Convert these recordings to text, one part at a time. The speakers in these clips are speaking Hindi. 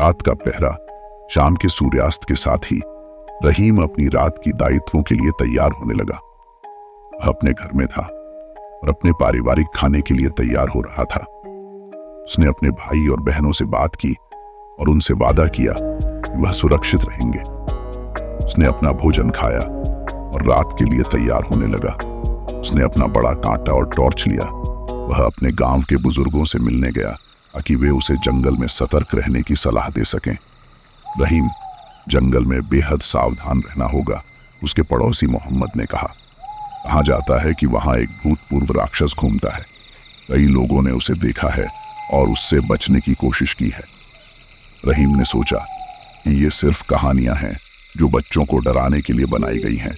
रात का पहरा। शाम के सूर्यास्त के साथ ही रहीम अपनी रात की दायित्वों के लिए तैयार होने लगा। वह अपने घर में था और अपने पारिवारिक खाने के लिए तैयार हो रहा था। उसने अपने भाई और बहनों से बात की और उनसे वादा किया कि वह सुरक्षित रहेंगे। उसने अपना भोजन खाया और रात के लिए तैयार होने लगा। उसने अपना बड़ा कांटा और टॉर्च लिया। वह अपने गांव के बुजुर्गों से मिलने गया ताकि वे उसे जंगल में सतर्क रहने की सलाह दे सकें। रहीम, जंगल में बेहद सावधान रहना होगा, उसके पड़ोसी मोहम्मद ने कहा। कहा जाता है कि वहां एक भूतपूर्व राक्षस घूमता है। कई लोगों ने उसे देखा है और उससे बचने की कोशिश की है। रहीम ने सोचा कि ये सिर्फ कहानियां हैं जो बच्चों को डराने के लिए बनाई गई हैं,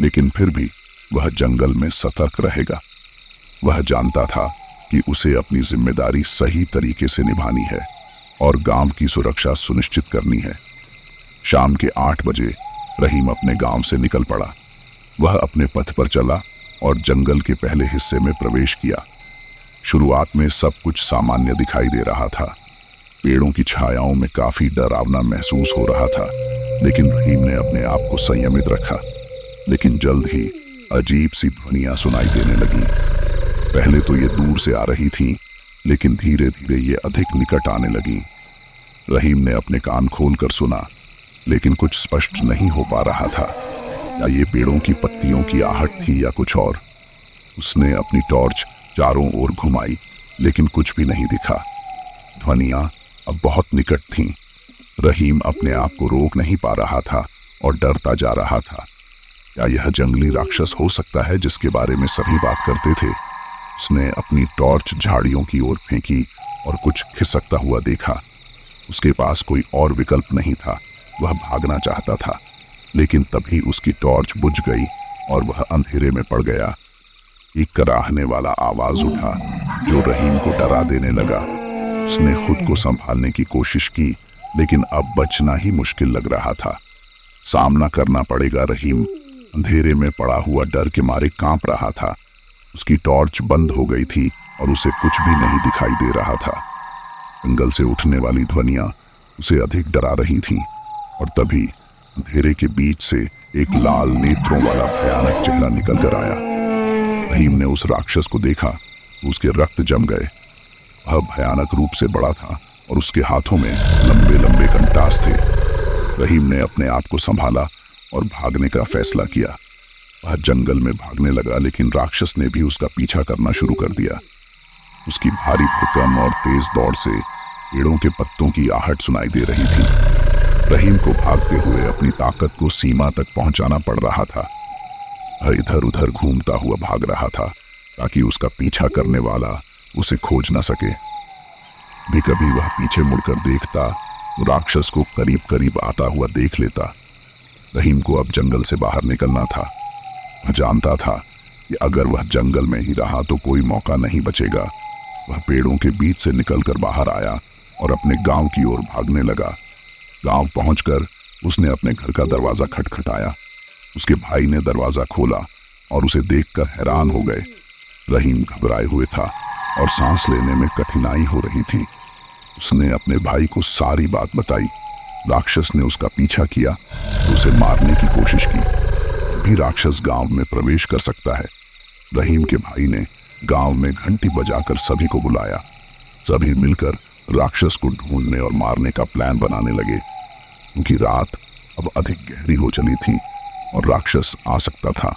लेकिन फिर भी वह जंगल में सतर्क रहेगा। वह जानता था कि उसे अपनी जिम्मेदारी सही तरीके से निभानी है और गांव की सुरक्षा सुनिश्चित करनी है। शाम के 8 बजे रहीम अपने गांव से निकल पड़ा। वह अपने पथ पर चला और जंगल के पहले हिस्से में प्रवेश किया। शुरुआत में सब कुछ सामान्य दिखाई दे रहा था। पेड़ों की छायाओं में काफी डरावना महसूस हो रहा था, लेकिन रहीम ने अपने आप को संयमित रखा। लेकिन जल्द ही अजीब सी ध्वनियां सुनाई देने लगीं। पहले तो ये दूर से आ रही थीं, लेकिन धीरे धीरे ये अधिक निकट आने लगीं। रहीम ने अपने कान खोलकर सुना, लेकिन कुछ स्पष्ट नहीं हो पा रहा था। या ये पेड़ों की पत्तियों की आहट थी या कुछ और। उसने अपनी टॉर्च चारों ओर घुमाई, लेकिन कुछ भी नहीं दिखा। ध्वनियां अब बहुत निकट थीं। रहीम अपने आप को रोक नहीं पा रहा था और डरता जा रहा था। क्या यह जंगली राक्षस हो सकता है जिसके बारे में सभी बात करते थे? उसने अपनी टॉर्च झाड़ियों की ओर फेंकी और कुछ खिसकता हुआ देखा। उसके पास कोई और विकल्प नहीं था। वह भागना चाहता था, लेकिन तभी उसकी टॉर्च बुझ गई और वह अंधेरे में पड़ गया। एक कराहने वाला आवाज उठा जो रहीम को डरा देने लगा। उसने खुद को संभालने की कोशिश की, लेकिन अब बचना ही मुश्किल लग रहा था। सामना करना पड़ेगा। रहीम अंधेरे में पड़ा हुआ डर के मारे कांप रहा था। उसकी टॉर्च बंद हो गई थी और उसे कुछ भी नहीं दिखाई दे रहा था। जंगल से उठने वाली ध्वनियां उसे अधिक डरा रही थीं, और तभी अंधेरे के बीच से एक लाल नेत्रों वाला भयानक चेहरा निकल कर आया। रहीम ने उस राक्षस को देखा तो उसके रक्त जम गए। वह भयानक रूप से बड़ा था और उसके हाथों में लंबे लंबे कंटास थे। रहीम ने अपने आप को संभाला और भागने का फैसला किया। वह जंगल में भागने लगा, लेकिन राक्षस ने भी उसका पीछा करना शुरू कर दिया। उसकी भारी भुकम और तेज दौड़ से पेड़ों के पत्तों की आहट सुनाई दे रही थी। रहीम को भागते हुए अपनी ताकत को सीमा तक पहुंचाना पड़ रहा था। वह इधर उधर घूमता हुआ भाग रहा था ताकि उसका पीछा करने वाला उसे खोज न सके। भी कभी वह पीछे मुड़कर देखता तो राक्षस को करीब करीब आता हुआ देख लेता। रहीम को अब जंगल से बाहर निकलना था। वह जानता था कि अगर वह जंगल में ही रहा तो कोई मौका नहीं बचेगा। वह पेड़ों के बीच से निकलकर बाहर आया और अपने गांव की ओर भागने लगा। गांव पहुंचकर उसने अपने घर का दरवाजा खटखटाया। उसके भाई ने दरवाजा खोला और उसे देखकर हैरान हो गए। रहीम घबराए हुए था और सांस लेने में कठिनाई हो रही थी। उसने अपने भाई को सारी बात बताई। राक्षस ने उसका पीछा किया तो उसे मारने की कोशिश की। भी राक्षस गांव में प्रवेश कर सकता है। रहीम के भाई ने गांव में घंटी बजाकर सभी को बुलाया। सभी मिलकर राक्षस को ढूंढने और मारने का प्लान बनाने लगे, क्योंकि रात अब अधिक गहरी हो चली थी और राक्षस आ सकता था।